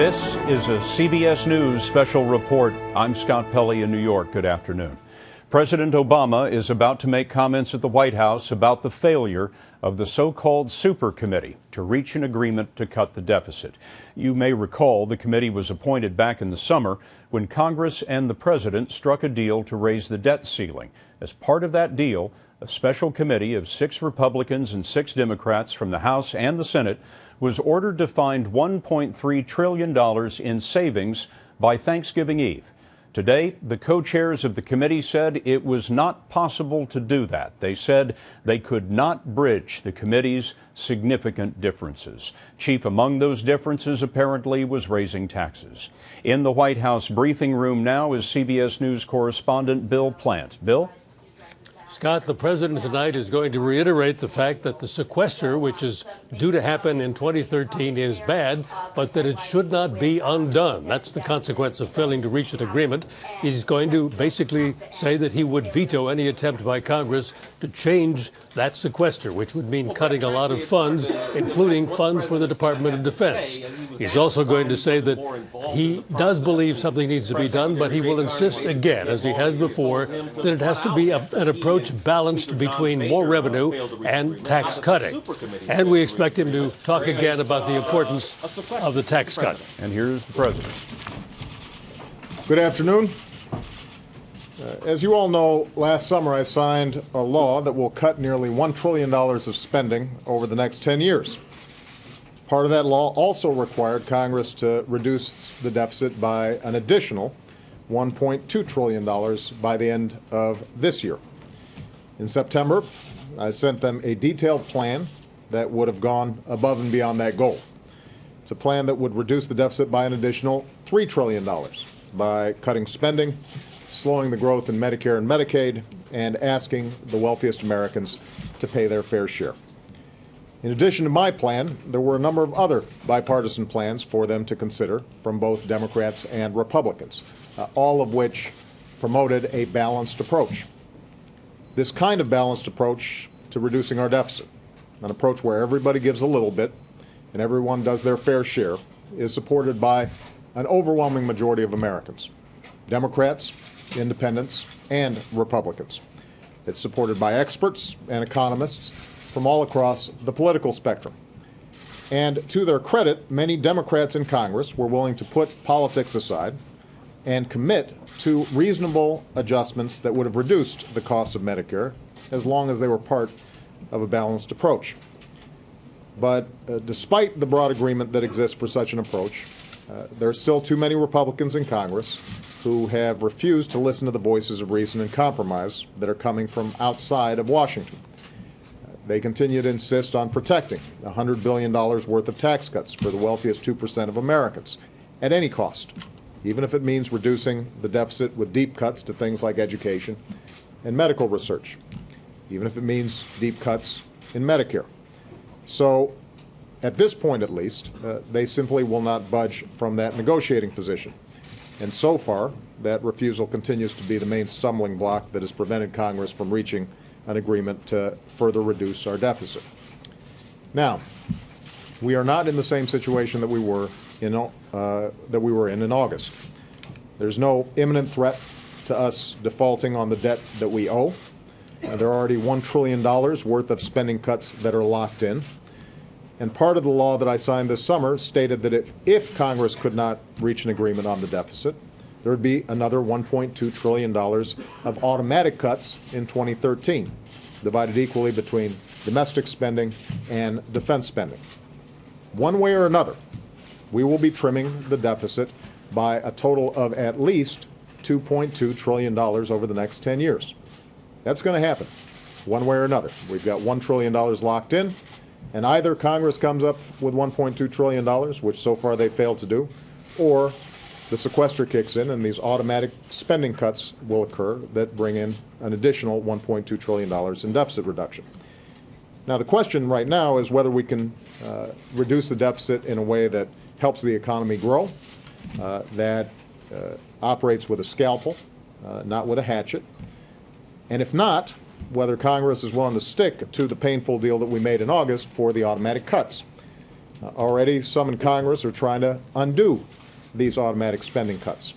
This is a CBS News special report. I'm Scott Pelley in New York. Good afternoon. President Obama is about to make comments at the White House about the failure of the so-called supercommittee to reach an agreement to cut the deficit. You may recall the committee was appointed back in the summer when Congress and the president struck a deal to raise the debt ceiling. As part of that deal, a special committee of 6 Republicans and 6 Democrats from the House and the Senate was ordered to find $1.3 trillion in savings by Thanksgiving Eve. Today, the co-chairs of the committee said it was not possible to do that. They said they could not bridge the committee's significant differences. Chief among those differences, apparently, was raising taxes. In the White House briefing room now is CBS News correspondent Bill Plant. Bill? Scott, the president tonight is going to reiterate the fact that the sequester, which is due to happen in 2013, is bad, but that it should not be undone. That's the consequence of failing to reach an agreement. He's going to basically say that he would veto any attempt by Congress to change that sequester, which would mean cutting a lot of funds, including funds for the Department of Defense. He's also going to say that he does believe something needs to be done, but he will insist again, as he has before, that it has to be an approach balanced between more revenue and tax cutting. And we expect him to talk again about the importance of the tax cut. And here's the president. Good afternoon. As you all know, last summer I signed a law that will cut nearly $1 trillion of spending over the next 10 years. Part of that law also required Congress to reduce the deficit by an additional $1.2 trillion by the end of this year. In September, I sent them a detailed plan that would have gone above and beyond that goal. It's a plan that would reduce the deficit by an additional $3 trillion by cutting spending, slowing the growth in Medicare and Medicaid, and asking the wealthiest Americans to pay their fair share. In addition to my plan, there were a number of other bipartisan plans for them to consider from both Democrats and Republicans, all of which promoted a balanced approach. This kind of balanced approach to reducing our deficit, an approach where everybody gives a little bit and everyone does their fair share, is supported by an overwhelming majority of Americans, Democrats, independents, and Republicans. It's supported by experts and economists from all across the political spectrum. And to their credit, many Democrats in Congress were willing to put politics aside and commit to reasonable adjustments that would have reduced the cost of Medicare as long as they were part of a balanced approach. But despite the broad agreement that exists for such an approach, there are still too many Republicans in Congress who have refused to listen to the voices of reason and compromise that are coming from outside of Washington. They continue to insist on protecting $100 billion worth of tax cuts for the wealthiest 2% of Americans at any cost, even if it means reducing the deficit with deep cuts to things like education and medical research, even if it means deep cuts in Medicare. So, at this point at least, they simply will not budge from that negotiating position. And so far, that refusal continues to be the main stumbling block that has prevented Congress from reaching an agreement to further reduce our deficit. Now, we are not in the same situation that we were in August. There's no imminent threat to us defaulting on the debt that we owe. There are already $1 trillion worth of spending cuts that are locked in. And part of the law that I signed this summer stated that if Congress could not reach an agreement on the deficit, there would be another $1.2 trillion of automatic cuts in 2013, divided equally between domestic spending and defense spending. One way or another, we will be trimming the deficit by a total of at least $2.2 trillion over the next 10 years. That's going to happen, one way or another. We've got $1 trillion locked in, and either Congress comes up with $1.2 trillion, which so far they've failed to do, or the sequester kicks in and these automatic spending cuts will occur that bring in an additional $1.2 trillion in deficit reduction. Now, the question right now is whether we can reduce the deficit in a way that helps the economy grow, that operates with a scalpel, not with a hatchet. And if not, whether Congress is willing to stick to the painful deal that we made in August for the automatic cuts. Already, some in Congress are trying to undo these automatic spending cuts.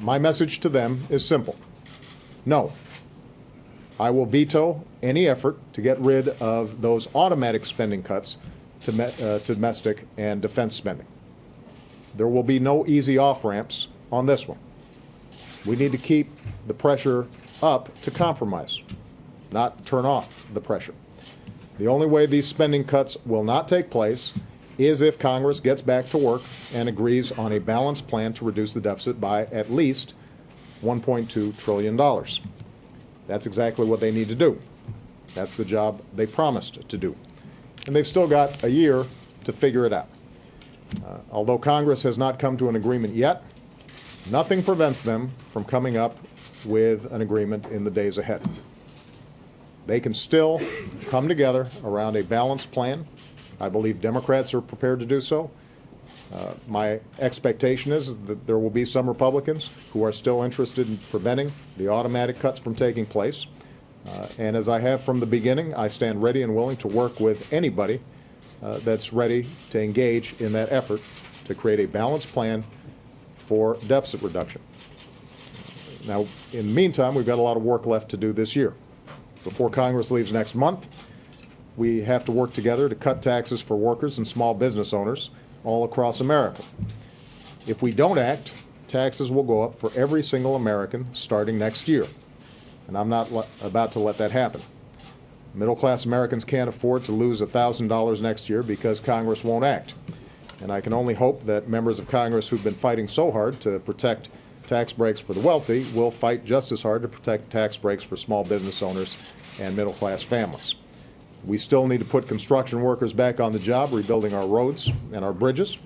My message to them is simple. No. I will veto any effort to get rid of those automatic spending cuts to domestic and defense spending. There will be no easy off-ramps on this one. We need to keep the pressure up to compromise, not turn off the pressure. The only way these spending cuts will not take place is if Congress gets back to work and agrees on a balanced plan to reduce the deficit by at least $1.2 trillion. That's exactly what they need to do. That's the job they promised to do. And they've still got a year to figure it out. Although Congress has not come to an agreement yet, nothing prevents them from coming up with an agreement in the days ahead. They can still come together around a balanced plan. I believe Democrats are prepared to do so. My expectation is that there will be some Republicans who are still interested in preventing the automatic cuts from taking place. And as I have from the beginning, I stand ready and willing to work with anybody that's ready to engage in that effort to create a balanced plan for deficit reduction. Now, in the meantime, we've got a lot of work left to do this year. Before Congress leaves next month, we have to work together to cut taxes for workers and small business owners all across America. If we don't act, taxes will go up for every single American starting next year. And I'm not about to let that happen. Middle-class Americans can't afford to lose $1,000 next year because Congress won't act. And I can only hope that members of Congress who've been fighting so hard to protect tax breaks for the wealthy will fight just as hard to protect tax breaks for small business owners and middle-class families. We still need to put construction workers back on the job, rebuilding our roads and our bridges.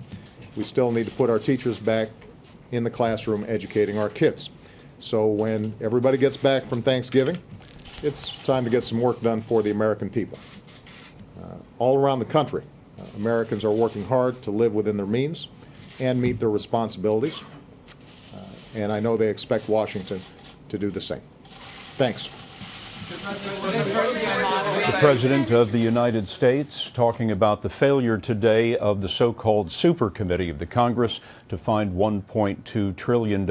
We still need to put our teachers back in the classroom educating our kids. So when everybody gets back from Thanksgiving, it's time to get some work done for the American people. All around the country, Americans are working hard to live within their means and meet their responsibilities. And I know they expect Washington to do the same. Thanks. The President of the United States talking about the failure today of the so-called supercommittee of the Congress to find $1.2 trillion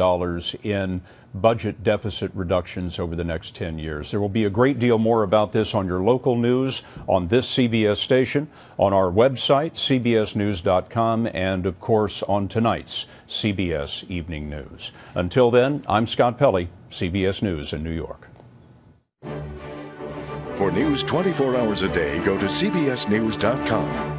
in budget deficit reductions over the next 10 years. There will be a great deal more about this on your local news, on this CBS station, on our website, cbsnews.com, and, of course, on tonight's CBS Evening News. Until then, I'm Scott Pelley, CBS News in New York. For news 24 hours a day, go to cbsnews.com.